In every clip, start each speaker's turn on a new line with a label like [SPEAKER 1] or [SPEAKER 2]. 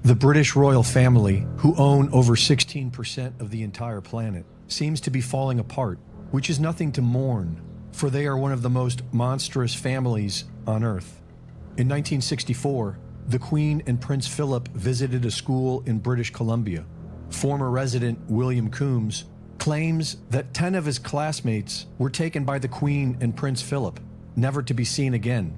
[SPEAKER 1] The British royal family, who own over 16% of the entire planet, seems to be falling apart, which is nothing to mourn, for they are one of the most monstrous families on Earth. In 1964, the Queen and Prince Philip visited a school in British Columbia. Former resident William Coombs claims that 10 of his classmates were taken by the Queen and Prince Philip, never to be seen again.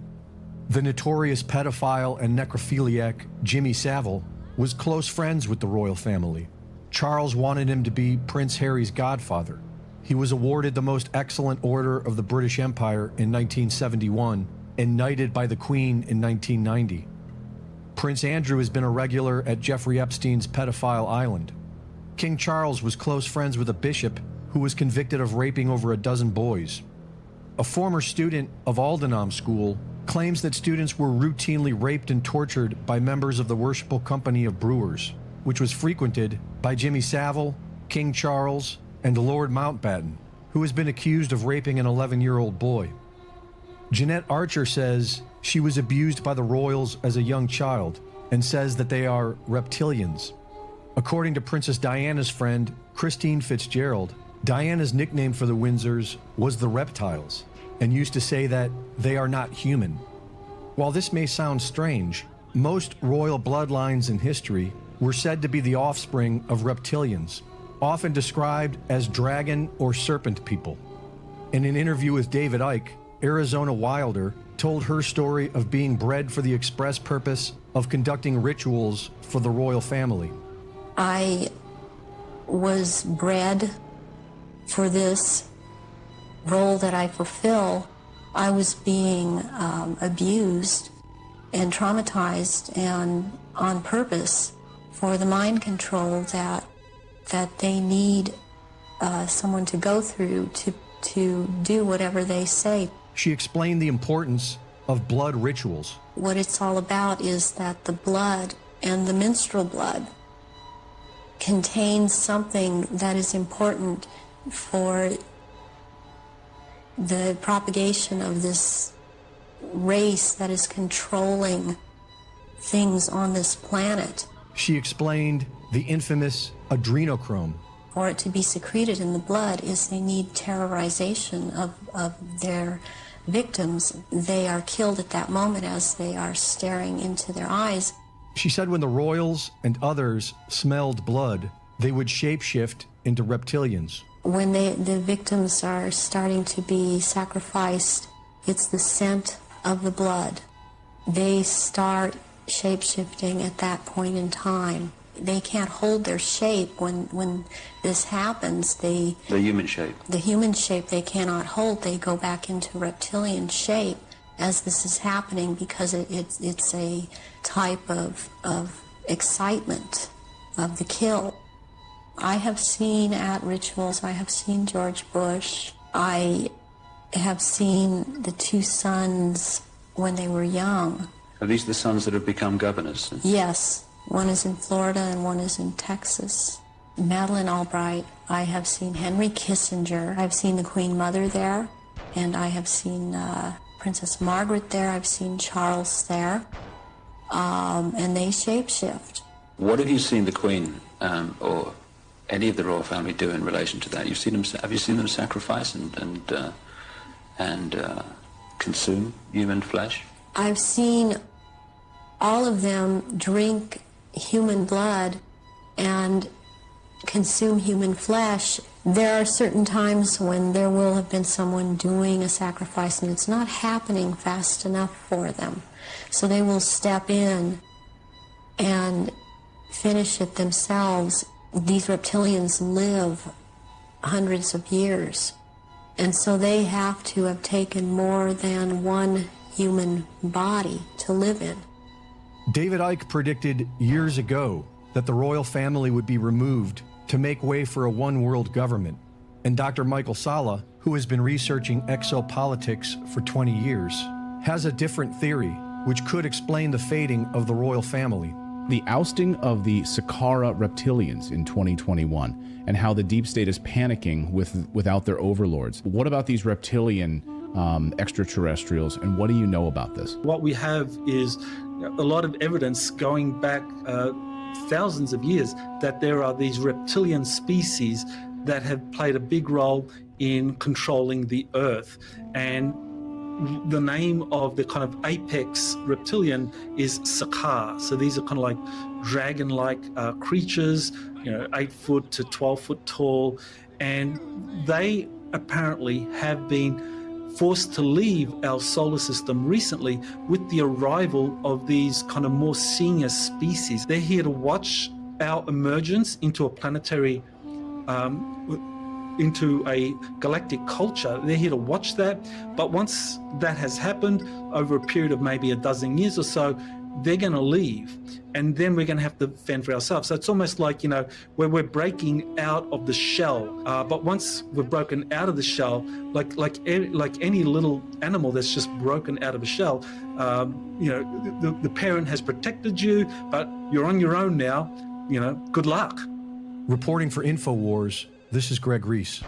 [SPEAKER 1] The notorious pedophile and necrophiliac Jimmy Savile was close friends with the royal family. Charles wanted him to be Prince Harry's godfather. He was awarded the Most Excellent Order of the British Empire in 1971 and knighted by the Queen in 1990. Prince Andrew has been a regular at Jeffrey Epstein's pedophile island. King Charles was close friends with a bishop who was convicted of raping over a dozen boys. A former student of Aldenham School claims that students were routinely raped and tortured by members of the Worshipful Company of Brewers, which was frequented by Jimmy Savile, King Charles, and Lord Mountbatten, who has been accused of raping an 11-year-old boy. Jeanette Archer says she was abused by the royals as a young child and says that they are reptilians. According to Princess Diana's friend, Christine Fitzgerald, Diana's nickname for the Windsors was the Reptiles, and used to say that they are not human. While this may sound strange, most royal bloodlines in history were said to be the offspring of reptilians, often described as dragon or serpent people. In an interview with David Icke, Arizona Wilder told her story of being bred for the express purpose of conducting rituals for the royal family.
[SPEAKER 2] I was bred for this role that I fulfill. I was being abused and traumatized, and on purpose, for the mind control that they need someone to go through to do whatever they say.
[SPEAKER 1] She explained the importance of blood rituals.
[SPEAKER 2] What it's all about is that the blood and the menstrual blood contains something that is important for the propagation of this race that is controlling things on this planet.
[SPEAKER 1] She explained the infamous adrenochrome.
[SPEAKER 2] For it to be secreted in the blood is they need terrorization of their victims. They are killed at that moment as they are staring into their eyes.
[SPEAKER 1] She said when the royals and others smelled blood, they would shapeshift into reptilians.
[SPEAKER 2] When the victims are starting to be sacrificed, it's the scent of the blood. They start shape-shifting at that point in time. They can't hold their shape when this happens.
[SPEAKER 3] The human shape.
[SPEAKER 2] The human shape they cannot hold. They go back into reptilian shape as this is happening because it's a type of excitement of the kill. I have seen at rituals, I have seen George Bush, I have seen the two sons when they were young.
[SPEAKER 3] Are these the sons that have become governors?
[SPEAKER 2] Yes, one is in Florida and one is in Texas. Madeleine Albright, I have seen Henry Kissinger, I've seen the Queen Mother there, and I have seen Princess Margaret there, I've seen Charles there, and they shapeshift.
[SPEAKER 3] What have you seen the Queen or any of the royal family do in relation to that? Have you seen them sacrifice and consume human flesh?
[SPEAKER 2] I've seen all of them drink human blood and consume human flesh. There are certain times when there will have been someone doing a sacrifice and it's not happening fast enough for them. So they will step in and finish it themselves. These reptilians live hundreds of years, and so they have to have taken more than one human body to live in.
[SPEAKER 1] David Icke predicted years ago that the royal family would be removed to make way for a one-world government. And Dr. Michael Salla, who has been researching exopolitics for 20 years, has a different theory which could explain the fading of the royal family.
[SPEAKER 4] The ousting of the Saqqara reptilians in 2021 and how the deep state is panicking without their overlords. What about these reptilian extraterrestrials, and what do you know about this?
[SPEAKER 5] What we have is a lot of evidence going back thousands of years that there are these reptilian species that have played a big role in controlling the Earth. And the name of the kind of apex reptilian is Sakaar. So these are kind of like dragon-like creatures, 8 foot to 12 foot tall, and they apparently have been forced to leave our solar system recently with the arrival of these kind of more senior species. They're here to watch our emergence into a planetary into a galactic culture. They're here to watch that. But once that has happened over a period of maybe a dozen years or so, they're going to leave, and then we're going to have to fend for ourselves. So it's almost like, where we're breaking out of the shell. But once we've broken out of the shell, like any little animal that's just broken out of a shell, the parent has protected you, but you're on your own now. Good luck.
[SPEAKER 1] Reporting for InfoWars, this is Greg Reese.